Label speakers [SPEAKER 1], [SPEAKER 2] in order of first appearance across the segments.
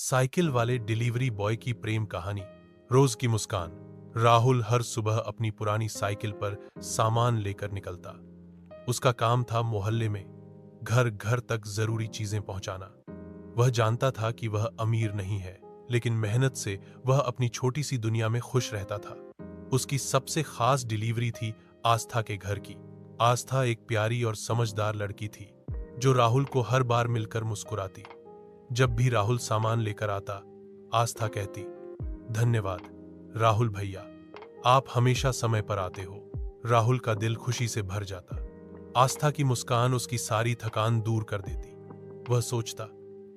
[SPEAKER 1] Cycle वाले delivery boy की प्रेम कहानी। रोज की मुस्कान। राहुल हर सुबह अपनी पुरानी साइकिल पर सामान लेकर निकलता। उसका काम था मोहल्ले में घर घर तक जरूरी चीजें पहुंचाना। वह जानता था कि वह अमीर नहीं है, लेकिन मेहनत से वह अपनी छोटी सी दुनिया में खुश रहता था। उसकी सबसे खास डिलीवरी थी आस्था के घर की। आस्था एक प्यारी और समझदार लड़की थी, जो राहुल को हर बार मिलकर मुस्कुराती। जब भी राहुल सामान लेकर आता, आस्था कहती, धन्यवाद राहुल भैया, आप हमेशा समय पर आते हो। राहुल का दिल खुशी से भर जाता। आस्था की मुस्कान उसकी सारी थकान दूर कर देती। वह सोचता,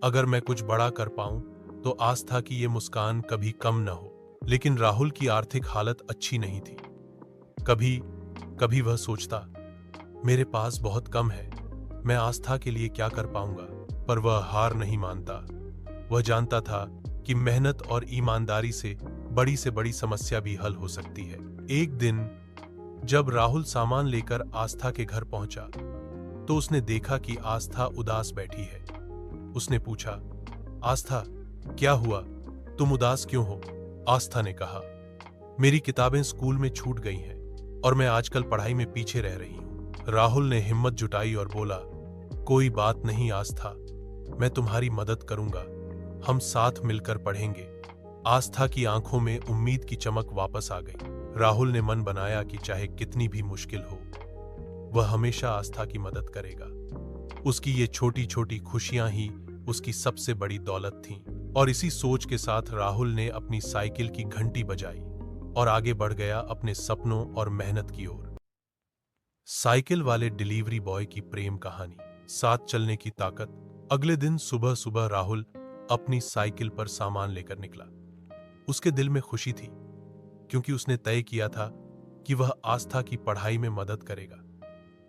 [SPEAKER 1] अगर मैं कुछ बड़ा कर पाऊं तो आस्था की ये मुस्कान कभी कम न हो। लेकिन राहुल की आर्थिक हालत अच्छी नहीं थी। कभी कभी वह सोचता, मेरे पास बहुत कम है, मैं आस्था के लिए क्या कर पाऊंगा। पर वह हार नहीं मानता। वह जानता था कि मेहनत और ईमानदारी से बड़ी समस्या भी हल हो सकती है। एक दिन जब राहुल सामान लेकर आस्था के घर पहुंचा, तो उसने देखा कि आस्था उदास बैठी है। उसने पूछा, आस्था, क्या हुआ, तुम उदास क्यों हो? आस्था ने कहा, मेरी किताबें स्कूल में छूट गई हैं और मैं आजकल पढ़ाई में पीछे रह रही हूं। राहुल ने हिम्मत जुटाई और बोला, कोई बात नहीं आस्था, मैं तुम्हारी मदद करूंगा, हम साथ मिलकर पढ़ेंगे। आस्था की आंखों में उम्मीद की चमक वापस आ गई। राहुल ने मन बनाया कि चाहे कितनी भी मुश्किल हो, वह हमेशा आस्था की मदद करेगा। उसकी ये छोटी छोटी खुशियां ही उसकी सबसे बड़ी दौलत थीं। और इसी सोच के साथ राहुल ने अपनी साइकिल की घंटी बजाई और आगे बढ़ गया अपने सपनों और मेहनत की ओर। साइकिल वाले डिलीवरी बॉय की प्रेम कहानी। साथ चलने की ताकत। अगले दिन सुबह सुबह राहुल अपनी साइकिल पर सामान लेकर निकला। उसके दिल में खुशी थी, क्योंकि उसने तय किया था कि वह आस्था की पढ़ाई में मदद करेगा।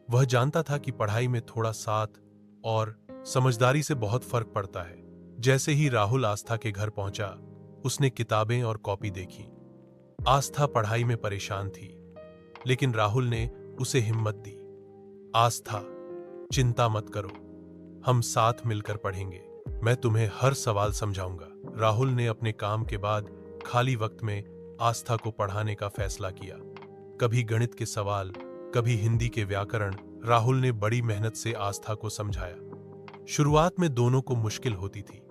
[SPEAKER 1] वह जानता था कि पढ़ाई में थोड़ा साथ और समझदारी से बहुत फर्क पड़ता है। जैसे ही राहुल आस्था के घर पहुंचा, उसने किताबें और कॉपी देखी। आस्था पढ़ाई में परेशान थी, लेकिन राहुल ने उसे हिम्मत दी। आस्था, चिंता मत करो, हम साथ मिलकर पढ़ेंगे, मैं तुम्हें हर सवाल समझाऊंगा। राहुल ने अपने काम के बाद खाली वक्त में आस्था को पढ़ाने का फैसला किया। कभी गणित के सवाल, कभी हिंदी के व्याकरण। राहुल ने बड़ी मेहनत से आस्था को समझाया। शुरुआत में दोनों को मुश्किल होती थी,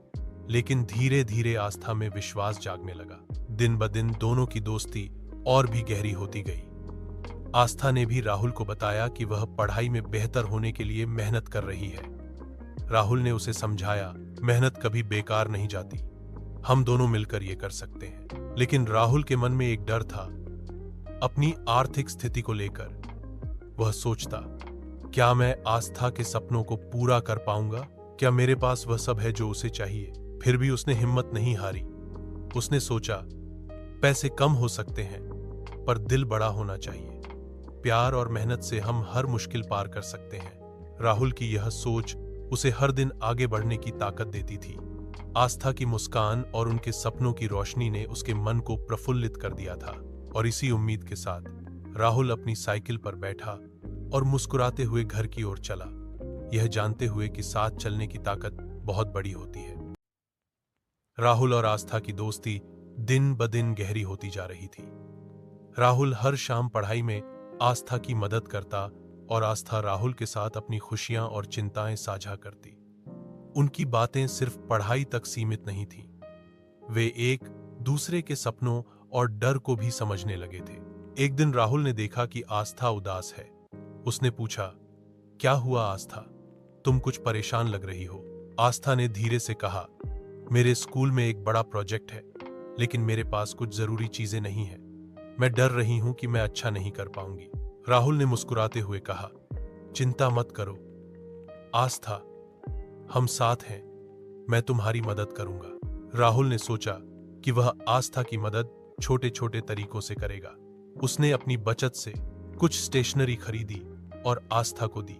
[SPEAKER 1] लेकिन धीरे धीरे आस्था में विश्वास जागने लगा। दिन ब दिन दोनों की दोस्ती और भी गहरी होती गई। आस्था ने भी राहुल को बताया कि वह पढ़ाई में बेहतर होने के लिए मेहनत कर रही है। राहुल ने उसे समझाया, मेहनत कभी बेकार नहीं जाती, हम दोनों मिलकर ये कर सकते हैं। लेकिन राहुल के मन में एक डर था, अपनी आर्थिक स्थिति को लेकर। वह सोचता, क्या मैं आस्था के सपनों को पूरा कर पाऊंगा? क्या मेरे पास वह सब है जो उसे चाहिए? फिर भी उसने हिम्मत नहीं हारी। उसने सोचा, पैसे कम हो सकते हैं, पर दिल बड़ा होना चाहिए। प्यार और मेहनत से हम हर मुश्किल पार कर सकते हैं। राहुल की यह सोच उसे हर दिन आगे बढ़ने की ताकत देती थी। आस्था की मुस्कान और उनके सपनों की रोशनी ने उसके मन को प्रफुल्लित कर दिया था। और इसी उम्मीद के साथ राहुल अपनी साइकिल पर बैठा और मुस्कुराते हुए घर की ओर चला, यह जानते हुए कि साथ चलने की ताकत बहुत बड़ी होती है। राहुल और आस्था की दोस्ती दिन ब दिन गहरी होती जा रही थी। राहुल हर शाम पढ़ाई में आस्था की मदद करता और आस्था राहुल के साथ अपनी खुशियां और चिंताएं साझा करती। उनकी बातें सिर्फ पढ़ाई तक सीमित नहीं थीं, वे एक दूसरे के सपनों और डर को भी समझने लगे थे। एक दिन राहुल ने देखा कि आस्था उदास है। उसने पूछा, क्या हुआ आस्था, तुम कुछ परेशान लग रही हो? आस्था ने धीरे से कहा, मेरे स्कूल में एक बड़ा प्रोजेक्ट है, लेकिन मेरे पास कुछ जरूरी चीजें नहीं है। मैं डर रही हूं कि मैं अच्छा नहीं कर पाऊंगी। राहुल ने मुस्कुराते हुए कहा, चिंता मत करो आस्था, हम साथ हैं, मैं तुम्हारी मदद करूंगा। राहुल ने सोचा कि वह आस्था की मदद छोटे छोटे तरीकों से करेगा। उसने अपनी बचत से कुछ स्टेशनरी खरीदी और आस्था को दी।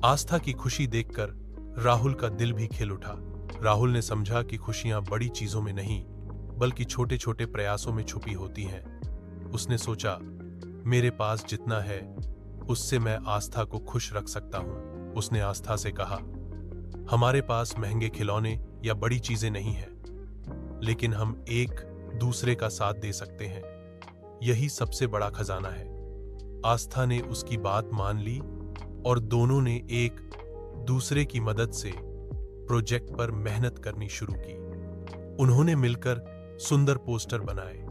[SPEAKER 1] आस्था की खुशी देखकर राहुल का दिल भी खिल उठा। राहुल ने समझा कि खुशियां बड़ी चीजों में नहीं, बल्कि छोटे छोटे प्रयासों में छुपी होती हैं। उसने सोचा, मेरे पास जितना है उससे मैं आस्था को खुश रख सकता हूं। उसने आस्था से कहा, हमारे पास महंगे खिलौने या बड़ी चीजें नहीं हैं, लेकिन हम एक दूसरे का साथ दे सकते हैं, यही सबसे बड़ा खजाना है। आस्था ने उसकी बात मान ली और दोनों ने एक दूसरे की मदद से प्रोजेक्ट पर मेहनत करनी शुरू की। उन्होंने मिलकर सुंदर पोस्टर बनाए,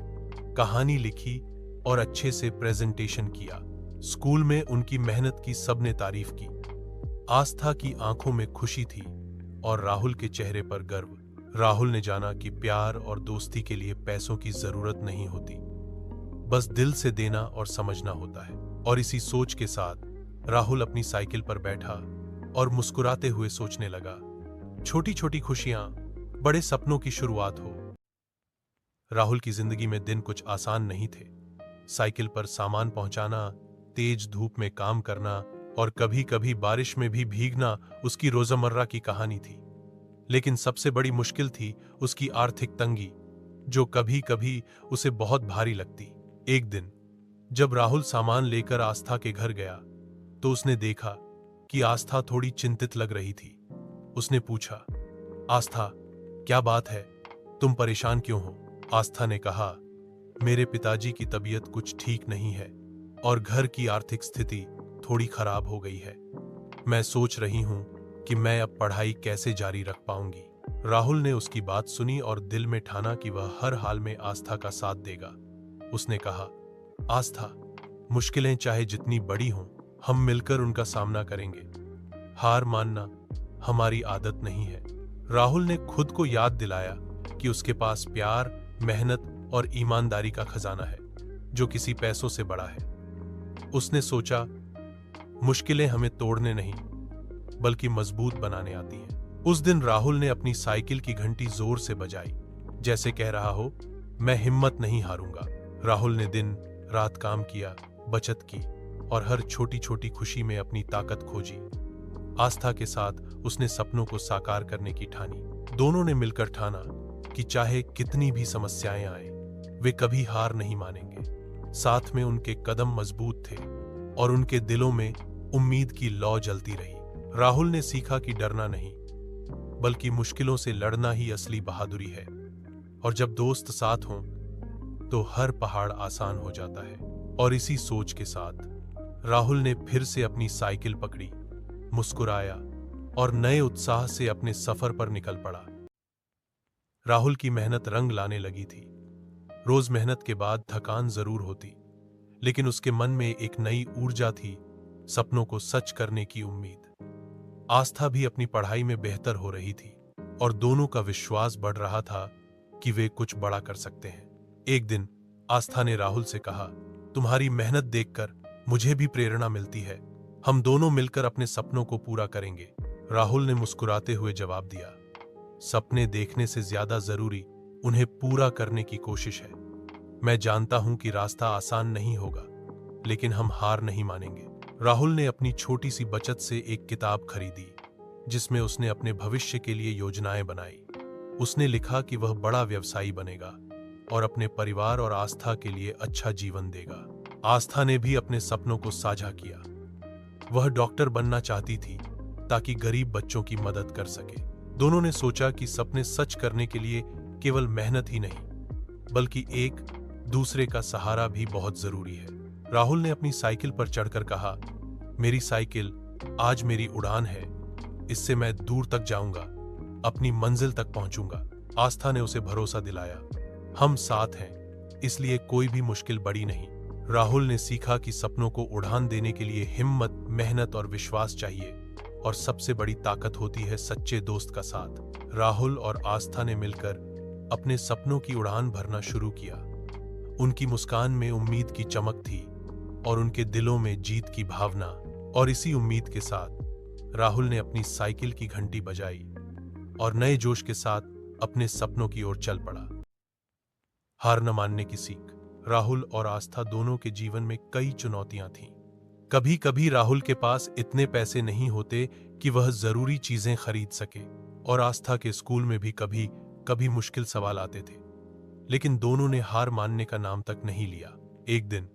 [SPEAKER 1] कहानी लिखी और अच्छे से प्रेजेंटेशन किया। स्कूल में उनकी मेहनत की सबने तारीफ की। आस्था की आंखों में खुशी थी और राहुल के चेहरे पर गर्व। राहुल ने जाना कि प्यार और दोस्ती के लिए पैसों की जरूरत नहीं होती, बस दिल से देना और समझना होता है। और इसी सोच के साथ राहुल अपनी साइकिल पर बैठा और मुस्कुराते हुए सोचने लगा, छोटी छोटी खुशियां बड़े सपनों की शुरुआत हो। राहुल की जिंदगी में दिन कुछ आसान नहीं थे। साइकिल पर सामान पहुंचाना, तेज धूप में काम करना और कभी कभी बारिश में भी भीगना उसकी रोजमर्रा की कहानी थी। लेकिन सबसे बड़ी मुश्किल थी उसकी आर्थिक तंगी, जो कभी कभी उसे बहुत भारी लगती। एक दिन जब राहुल सामान लेकर आस्था के घर गया तो उसने देखा कि आस्था थोड़ी चिंतित लग रही थी। उसने पूछा, आस्था, क्या बात है? तुम परेशान क्यों हो? आस्था ने कहा, मेरे पिताजी की तबीयत कुछ ठीक नहीं है और घर की आर्थिक स्थिति थोड़ी खराब हो गई है। मैं सोच रही हूं कि मैं अब पढ़ाई कैसे जारी रख पाऊंगी। राहुल ने उसकी बात सुनी और दिल में ठाना कि वह हर हाल में आस्था का साथ देगा। उसने कहा, आस्था, मुश्किलें चाहे जितनी बड़ी हों, हम मिलकर उनका सामना करेंगे। हार मानना हमारी आदत नहीं है। राहुल ने खुद को याद दिलाया कि उसके पास प्यार, मेहनत और ईमानदारी का खजाना है, जो किसी पैसों से बड़ा है। उसने सोचा, मुश्किलें हमें तोड़ने नहीं बल्कि मजबूत बनाने आती हैं। उस दिन राहुल ने अपनी साइकिल की घंटी जोर से बजाई, जैसे कह रहा हो, मैं हिम्मत नहीं हारूंगा। राहुल ने दिन रात काम किया, बचत की और हर छोटी छोटी खुशी में अपनी ताकत खोजी। आस्था के साथ उसने सपनों को साकार करने की ठानी। दोनों ने मिलकर ठाना कि चाहे कितनी भी समस्याएं आए, वे कभी हार नहीं मानेंगे। साथ में उनके कदम मजबूत थे और उनके दिलों में उम्मीद की लौ जलती रही। राहुल ने सीखा कि डरना नहीं, बल्कि मुश्किलों से लड़ना ही असली बहादुरी है। और जब दोस्त साथ हों, तो हर पहाड़ आसान हो जाता है। और इसी सोच के साथ राहुल ने फिर से अपनी साइकिल पकड़ी, मुस्कुराया और नए उत्साह से अपने सफर पर निकल पड़ा। राहुल की मेहनत रंग लाने लगी थी। रोज मेहनत के बाद थकान जरूर होती, लेकिन उसके मन में एक नई ऊर्जा थी, सपनों को सच करने की उम्मीद। आस्था भी अपनी पढ़ाई में बेहतर हो रही थी और दोनों का विश्वास बढ़ रहा था कि वे कुछ बड़ा कर सकते हैं। एक दिन आस्था ने राहुल से कहा, तुम्हारी मेहनत देखकर मुझे भी प्रेरणा मिलती है। हम दोनों मिलकर अपने सपनों को पूरा करेंगे। राहुल ने मुस्कुराते हुए जवाब दिया, सपने देखने से ज्यादा जरूरी उन्हें पूरा करने की कोशिश है। मैं जानता हूं कि रास्ता आसान नहीं होगा, लेकिन हम हार नहीं मानेंगे। राहुल ने अपनी छोटी सी बचत से एक किताब खरीदी, जिसमें उसने अपने भविष्य के लिए योजनाएं बनाई। उसने लिखा कि वह बड़ा व्यवसायी बनेगा और अपने परिवार और आस्था के लिए अच्छा जीवन देगा। आस्था ने भी अपने सपनों को साझा किया। वह डॉक्टर बनना चाहती थी ताकि गरीब बच्चों की मदद कर सके। दोनों ने सोचा कि सपने सच करने के लिए केवल मेहनत ही नहीं, बल्कि एक दूसरे का सहारा भी बहुत जरूरी है। राहुल ने अपनी साइकिल पर चढ़कर कहा, मेरी साइकिल आज मेरी उड़ान है, इससे मैं दूर तक जाऊंगा, अपनी मंजिल तक पहुंचूंगा। आस्था ने उसे भरोसा दिलाया, हम साथ हैं, इसलिए कोई भी मुश्किल बड़ी नहीं। राहुल ने सीखा कि सपनों को उड़ान देने के लिए हिम्मत, मेहनत और विश्वास चाहिए, और सबसे बड़ी ताकत होती है सच्चे दोस्त का साथ। राहुल और आस्था ने मिलकर अपने सपनों की उड़ान भरना शुरू किया। उनकी मुस्कान में उम्मीद की चमक थी और उनके दिलों में जीत की भावना। और इसी उम्मीद के साथ राहुल ने अपनी साइकिल की घंटी बजाई और नए जोश के साथ अपने सपनों की ओर चल पड़ा। हार न मानने की सीख। राहुल और आस्था दोनों के जीवन में कई चुनौतियां थीं। कभी कभी राहुल के पास इतने पैसे नहीं होते कि वह जरूरी चीजें खरीद सके, और आस्था के स्कूल में भी कभी कभी मुश्किल सवाल आते थे, लेकिन दोनों ने हार मानने का नाम तक नहीं लिया। एक दिन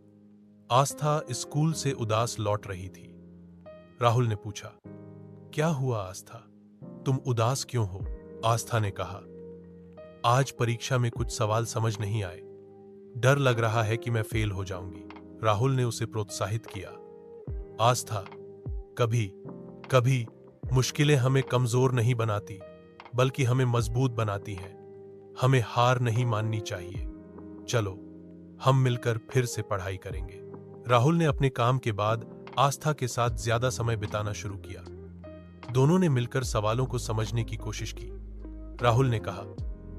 [SPEAKER 1] आस्था स्कूल से उदास लौट रही थी। राहुल ने पूछा, क्या हुआ आस्था, तुम उदास क्यों हो? आस्था ने कहा, आज परीक्षा में कुछ सवाल समझ नहीं आए, डर लग रहा है कि मैं फेल हो जाऊंगी। राहुल ने उसे प्रोत्साहित किया। आस्था, कभी कभी मुश्किलें हमें कमजोर नहीं बनाती, बल्कि हमें मजबूत बनाती हैं। हमें हार नहीं माननी चाहिए। चलो, हम मिलकर फिर से पढ़ाई करेंगे। राहुल ने अपने काम के बाद आस्था के साथ ज्यादा समय बिताना शुरू किया। दोनों ने मिलकर सवालों को समझने की कोशिश की। राहुल ने कहा,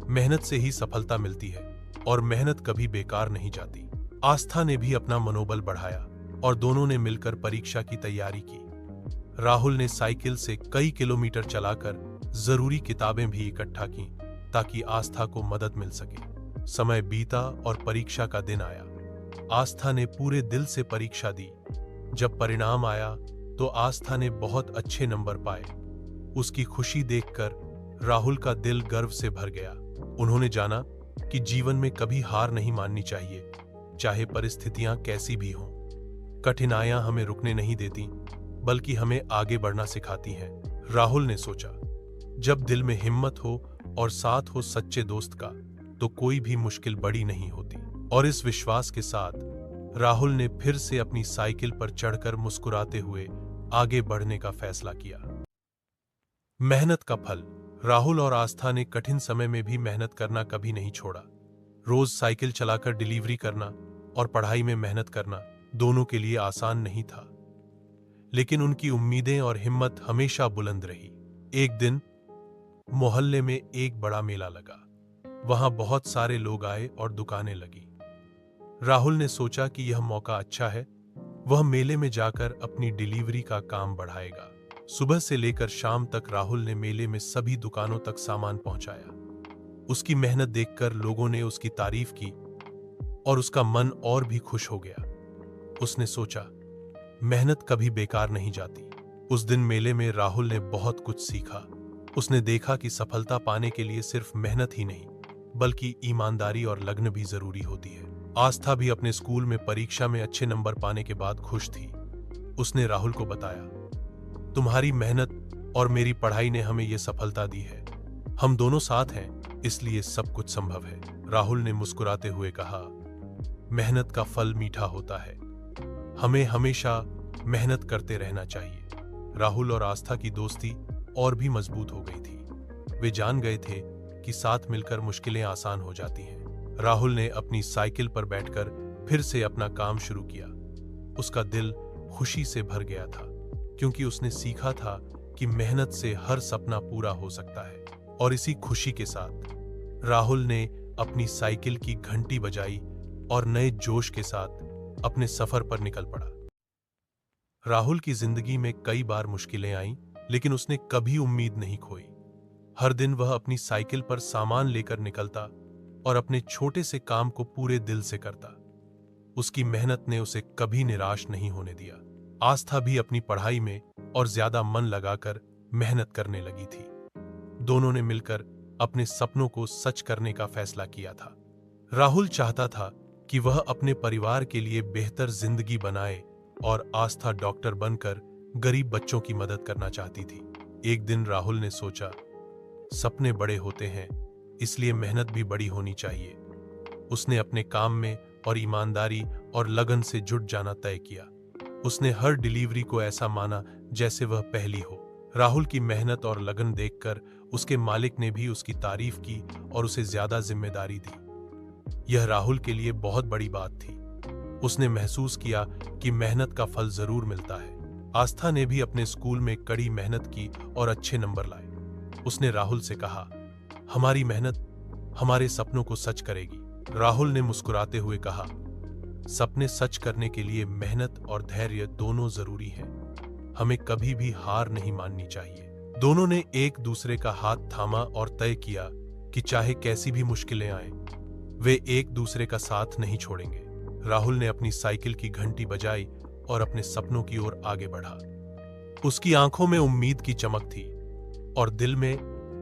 [SPEAKER 1] मेहनत से ही सफलता मिलती है और मेहनत कभी बेकार नहीं जाती। आस्था ने भी अपना मनोबल बढ़ाया और दोनों ने मिलकर परीक्षा की तैयारी की। राहुल ने साइकिल से कई किलोमीटर चलाकर जरूरी किताबें भी इकट्ठा की ताकि आस्था को मदद मिल सके। समय बीता और परीक्षा का दिन आया। आस्था ने पूरे दिल से परीक्षा दी। जब परिणाम आया तो आस्था ने बहुत अच्छे नंबर पाए। उसकी खुशी देखकर राहुल का दिल गर्व से भर गया। उन्होंने जाना कि जीवन में कभी हार नहीं माननी चाहिए, चाहे परिस्थितियां कैसी भी हों। कठिनाइयां हमें रुकने नहीं देती, बल्कि हमें आगे बढ़ना सिखाती हैं। राहुल ने सोचा, जब दिल में हिम्मत हो और साथ हो सच्चे दोस्त का, तो कोई भी मुश्किल बड़ी नहीं होती। और इस विश्वास के साथ राहुल ने फिर से अपनी साइकिल पर चढ़कर मुस्कुराते हुए आगे बढ़ने का फैसला किया। मेहनत का फल। राहुल और आस्था ने कठिन समय में भी मेहनत करना कभी नहीं छोड़ा। रोज साइकिल चलाकर डिलीवरी करना और पढ़ाई में मेहनत करना दोनों के लिए आसान नहीं था, लेकिन उनकी उम्मीदें और हिम्मत हमेशा बुलंद रही। एक दिन मोहल्ले में एक बड़ा मेला लगा। वहां बहुत सारे लोग आए और दुकानें लगी। राहुल ने सोचा कि यह मौका अच्छा है, वह मेले में जाकर अपनी डिलीवरी का काम बढ़ाएगा। सुबह से लेकर शाम तक राहुल ने मेले में सभी दुकानों तक सामान पहुंचाया। उसकी मेहनत देखकर लोगों ने उसकी तारीफ की और उसका मन और भी खुश हो गया। उसने सोचा, मेहनत कभी बेकार नहीं जाती। उस दिन मेले में राहुल ने बहुत कुछ सीखा। उसने देखा कि सफलता पाने के लिए सिर्फ मेहनत ही नहीं, बल्कि ईमानदारी और लगन भी जरूरी होती है। आस्था भी अपने स्कूल में परीक्षा में अच्छे नंबर पाने के बाद खुश थी। उसने राहुल को बताया, तुम्हारी मेहनत और मेरी पढ़ाई ने हमें यह सफलता दी है। हम दोनों साथ हैं, इसलिए सब कुछ संभव है। राहुल ने मुस्कुराते हुए कहा, मेहनत का फल मीठा होता है। हमें हमेशा मेहनत करते रहना चाहिए। राहुल और आस्था की दोस्ती और भी मजबूत हो गई थी। वे जान गए थे कि साथ मिलकर मुश्किलें आसान हो जाती हैं। राहुल ने अपनी साइकिल पर बैठकर फिर से अपना काम शुरू किया। उसका दिल खुशी से भर गया था, क्योंकि उसने सीखा था कि मेहनत से हर सपना पूरा हो सकता है। और इसी खुशी के साथ राहुल ने अपनी साइकिल की घंटी बजाई और नए जोश के साथ अपने सफर पर निकल पड़ा। राहुल की जिंदगी में कई बार मुश्किलें आईं, लेकिन उसने कभी उम्मीद नहीं खोई। हर दिन वह अपनी साइकिल पर सामान लेकर निकलता और अपने छोटे से काम को पूरे दिल से करता। उसकी मेहनत ने उसे कभी निराश नहीं होने दिया। आस्था भी अपनी पढ़ाई में और ज्यादा मन लगाकर मेहनत करने लगी थी। दोनों ने मिलकर अपने सपनों को सच करने का फैसला किया था। राहुल चाहता था कि वह अपने परिवार के लिए बेहतर जिंदगी बनाए और आस्था डॉक्टर बनकर गरीब बच्चों की मदद करना चाहती थी। एक दिन राहुल ने सोचा, सपने बड़े होते हैं, इसलिए मेहनत भी बड़ी होनी चाहिए। उसने अपने काम में और ईमानदारी और लगन से जुट जाना तय किया। उसने हर डिलीवरी को ऐसा माना जैसे वह पहली हो। राहुल की मेहनत और लगन देखकर उसके मालिक ने भी उसकी तारीफ की और उसे ज्यादा जिम्मेदारी दी। यह राहुल के लिए बहुत बड़ी बात थी। उसने महसूस किया कि मेहनत का फल जरूर मिलता है। आस्था ने भी अपने स्कूल में कड़ी मेहनत की और अच्छे नंबर लाए। उसने राहुल से कहा, हमारी मेहनत हमारे सपनों को सच करेगी। राहुल ने मुस्कुराते हुए कहा, सपने सच करने के लिए मेहनत और धैर्य दोनों जरूरी हैं। हमें कभी भी हार नहीं माननी चाहिए। दोनों ने एक दूसरे का हाथ थामा और तय किया कि चाहे कैसी भी मुश्किलें आएं, वे एक दूसरे का साथ नहीं छोड़ेंगे। राहुल ने अपनी साइकिल की घंटी बजाई और अपने सपनों की ओर आगे बढ़ा। उसकी आंखों में उम्मीद की चमक थी और दिल में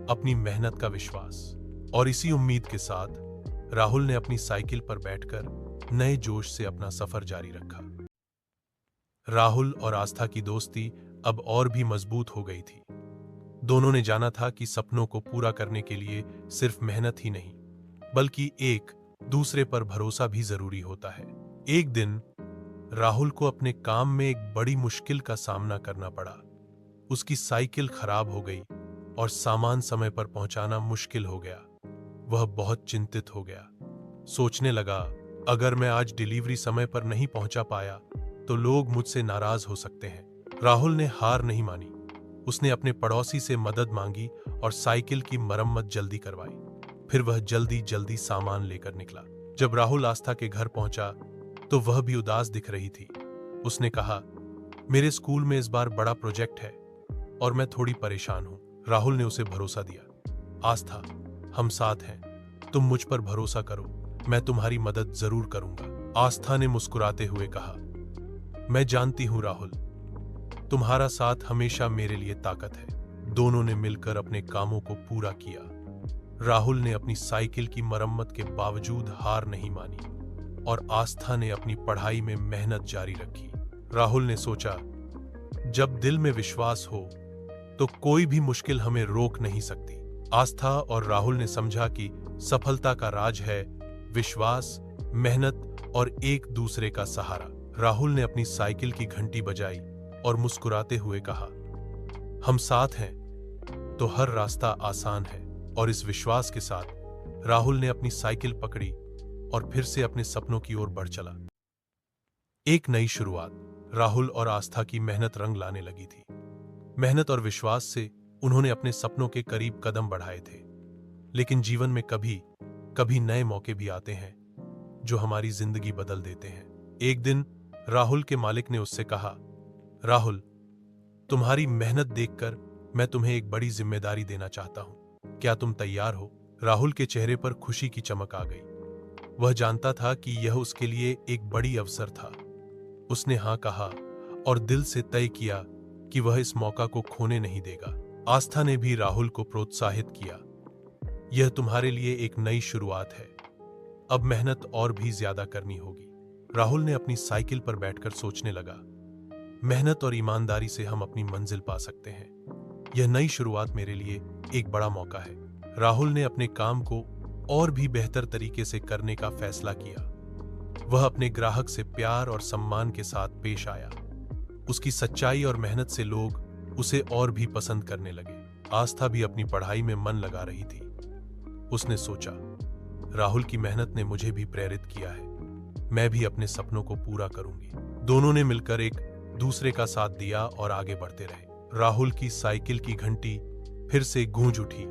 [SPEAKER 1] अपनी मेहनत का विश्वास। और इसी उम्मीद के साथ राहुल ने अपनी साइकिल पर बैठकर नए जोश से अपना सफर जारी रखा। राहुल और आस्था की दोस्ती अब और भी मजबूत हो गई थी। दोनों ने जाना था कि सपनों को पूरा करने के लिए सिर्फ मेहनत ही नहीं, बल्कि एक दूसरे पर भरोसा भी जरूरी होता है। एक दिन राहुल को अपने काम में एक बड़ी मुश्किल का सामना करना पड़ा। उसकी साइकिल खराब हो गई और सामान समय पर पहुंचाना मुश्किल हो गया। वह बहुत चिंतित हो गया। सोचने लगा, अगर मैं आज डिलीवरी समय पर नहीं पहुंचा पाया तो लोग मुझसे नाराज हो सकते हैं। राहुल ने हार नहीं मानी। उसने अपने पड़ोसी से मदद मांगी और साइकिल की मरम्मत जल्दी करवाई। फिर वह जल्दी जल्दी सामान लेकर निकला। जब राहुल आस्था के घर पहुंचा तो वह भी उदास दिख रही थी। उसने कहा, मेरे स्कूल में इस बार बड़ा प्रोजेक्ट है और मैं थोड़ी परेशान हूं। राहुल ने उसे भरोसा दिया, आस्था, हम साथ हैं, तुम मुझ पर भरोसा करो, मैं तुम्हारी मदद जरूर करूंगा। आस्था ने मुस्कुराते हुए कहा, मैं जानती हूं राहुल, तुम्हारा साथ हमेशा मेरे लिए ताकत है। दोनों ने मिलकर अपने कामों को पूरा किया। राहुल ने अपनी साइकिल की मरम्मत के बावजूद हार नहीं मानी और आस्था ने अपनी पढ़ाई में मेहनत जारी रखी। राहुल ने सोचा, जब दिल में विश्वास हो तो कोई भी मुश्किल हमें रोक नहीं सकती। आस्था और राहुल ने समझा कि सफलता का राज है विश्वास, मेहनत और एक दूसरे का सहारा। राहुल ने अपनी साइकिल की घंटी बजाई और मुस्कुराते हुए कहा, हम साथ हैं तो हर रास्ता आसान है। और इस विश्वास के साथ राहुल ने अपनी साइकिल पकड़ी और फिर से अपने सपनों की ओर बढ़ चला। एक नई शुरुआत। राहुल और आस्था की मेहनत रंग लाने लगी थी। मेहनत और विश्वास से उन्होंने अपने सपनों के करीब कदम बढ़ाए थे। लेकिन जीवन में कभी कभी नए मौके भी आते हैं जो हमारी जिंदगी बदल देते हैं। एक दिन राहुल के मालिक ने उससे कहा, राहुल, तुम्हारी मेहनत देखकर मैं तुम्हें एक बड़ी जिम्मेदारी देना चाहता हूं। क्या तुम तैयार हो? राहुल के चेहरे पर खुशी की चमक आ गई। वह जानता था कि यह उसके लिए एक बड़ी अवसर था। उसने हां कहा और दिल से तय किया कि वह इस मौका को खोने नहीं देगा। आस्था ने भी राहुल को प्रोत्साहित किया, यह तुम्हारे लिए एक नई शुरुआत है, अब मेहनत और भी ज्यादा करनी होगी। राहुल ने अपनी साइकिल पर बैठकर सोचने लगा, मेहनत और ईमानदारी से हम अपनी मंजिल पा सकते हैं। यह नई शुरुआत मेरे लिए एक बड़ा मौका है। राहुल ने अपने काम को और भी बेहतर तरीके से करने का फैसला किया। वह अपने ग्राहक से प्यार और सम्मान के साथ पेश आया। उसकी सच्चाई और मेहनत से लोग उसे और भी पसंद करने लगे। आस्था भी अपनी पढ़ाई में मन लगा रही थी। उसने सोचा, राहुल की मेहनत ने मुझे भी प्रेरित किया है, मैं भी अपने सपनों को पूरा करूंगी। दोनों ने मिलकर एक दूसरे का साथ दिया और आगे बढ़ते रहे। राहुल की साइकिल की घंटी फिर से गूंज उठी।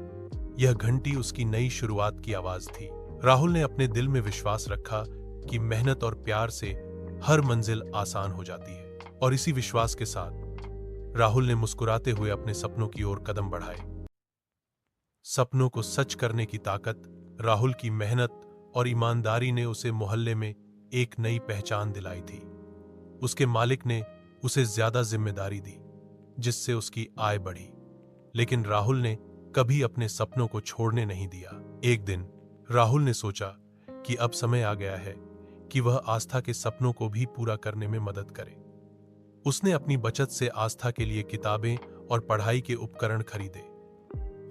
[SPEAKER 1] यह घंटी उसकी नई शुरुआत की आवाज थी। राहुल ने अपने दिल में विश्वास रखा कि मेहनत और प्यार से हर मंजिल आसान हो जाती है। और इसी विश्वास के साथ राहुल ने मुस्कुराते हुए अपने सपनों की ओर कदम बढ़ाए। सपनों को सच करने की ताकत, राहुल की मेहनत और ईमानदारी ने उसे मोहल्ले में एक नई पहचान दिलाई थी। उसके मालिक ने उसे ज्यादा जिम्मेदारी दी, जिससे उसकी आय बढ़ी। लेकिन राहुल ने कभी अपने सपनों को छोड़ने नहीं दिया। एक दिन राहुल ने सोचा कि अब समय आ गया है कि वह आस्था के सपनों को भी पूरा करने में मदद करे। उसने अपनी बचत से आस्था के लिए किताबें और पढ़ाई के उपकरण खरीदे।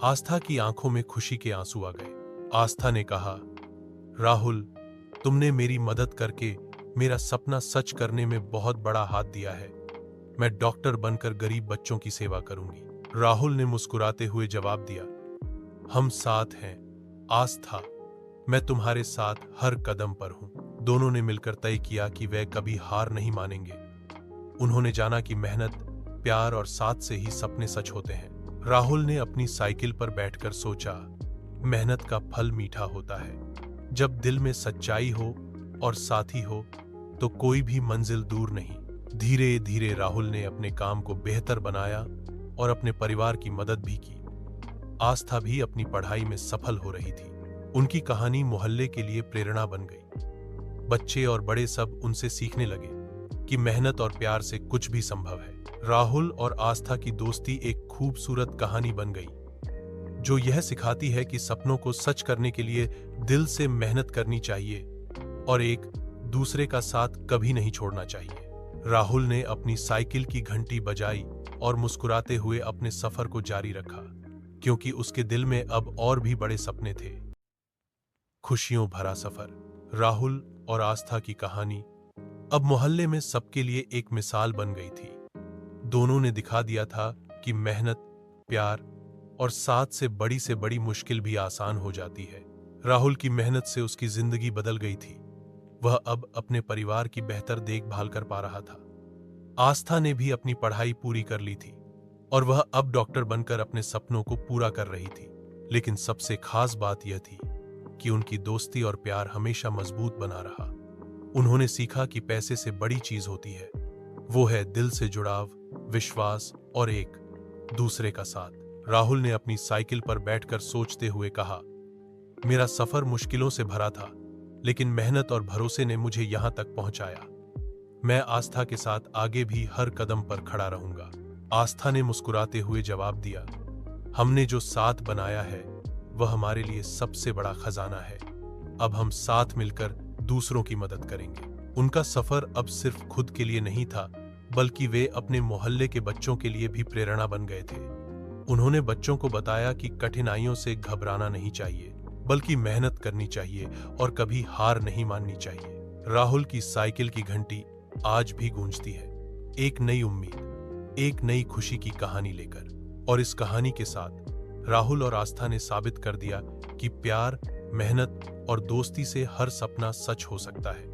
[SPEAKER 1] आस्था की आंखों में खुशी के आंसू आ गए। आस्था ने कहा, राहुल, तुमने मेरी मदद करके मेरा सपना सच करने में बहुत बड़ा हाथ दिया है। मैं डॉक्टर बनकर गरीब बच्चों की सेवा करूंगी। राहुल ने मुस्कुराते हुए जवाब दिया, हम साथ हैं आस्था, मैं तुम्हारे साथ हर कदम पर हूं। दोनों ने मिलकर तय किया कि वे कभी हार नहीं मानेंगे। उन्होंने जाना कि मेहनत, प्यार और साथ से ही सपने सच होते हैं। राहुल ने अपनी साइकिल पर बैठकर सोचा, मेहनत का फल मीठा होता है। जब दिल में सच्चाई हो और साथी हो तो कोई भी मंजिल दूर नहीं। धीरे धीरे राहुल ने अपने काम को बेहतर बनाया और अपने परिवार की मदद भी की। आस्था भी अपनी पढ़ाई में सफल हो रही थी। उनकी कहानी मोहल्ले के लिए प्रेरणा बन गई। बच्चे और बड़े सब उनसे सीखने लगे कि मेहनत और प्यार से कुछ भी संभव है। राहुल और आस्था की दोस्ती एक खूबसूरत कहानी बन गई, जो यह सिखाती है कि सपनों को सच करने के लिए दिल से मेहनत करनी चाहिए और एक दूसरे का साथ कभी नहीं छोड़ना चाहिए। राहुल ने अपनी साइकिल की घंटी बजाई और मुस्कुराते हुए अपने सफर को जारी रखा, क्योंकि उसके दिल में अब और भी बड़े सपने थे। खुशियों भरा सफर। राहुल और आस्था की कहानी अब मोहल्ले में सबके लिए एक मिसाल बन गई थी। दोनों ने दिखा दिया था कि मेहनत, प्यार और साथ से बड़ी मुश्किल भी आसान हो जाती है। राहुल की मेहनत से उसकी जिंदगी बदल गई थी। वह अब अपने परिवार की बेहतर देखभाल कर पा रहा था। आस्था ने भी अपनी पढ़ाई पूरी कर ली थी और वह अब डॉक्टर बनकर अपने सपनों को पूरा कर रही थी। लेकिन सबसे खास बात यह थी कि उनकी दोस्ती और प्यार हमेशा मजबूत बना रहा। उन्होंने सीखा कि पैसे से बड़ी चीज होती है, वो है दिल से जुड़ाव, विश्वास और एक दूसरे का साथ। राहुल ने अपनी साइकिल पर बैठकर सोचते हुए कहा, मेरा सफर मुश्किलों से भरा था, लेकिन मेहनत और भरोसे ने मुझे यहां तक पहुंचाया। मैं आस्था के साथ आगे भी हर कदम पर खड़ा रहूंगा। आस्था ने मुस्कुराते हुए जवाब दिया, हमने जो साथ बनाया है वह हमारे लिए सबसे बड़ा खजाना है। अब हम साथ मिलकर दूसरों की मदद करेंगे। उनका सफर अब सिर्फ खुद के लिए नहीं था, बल्कि वे अपने मोहल्ले के बच्चों के लिए भी प्रेरणा बन गए थे। उन्होंने बच्चों को बताया कि कठिनाइयों से घबराना नहीं चाहिए, बल्कि मेहनत करनी चाहिए और कभी हार नहीं माननी चाहिए। राहुल की साइकिल की घंटी आज भी गूंजती है, एक नई उम्मीद, एक नई खुशी की कहानी लेकर। और इस कहानी के साथ राहुल और आस्था ने साबित कर दिया कि प्यार, मेहनत और दोस्ती से हर सपना सच हो सकता है।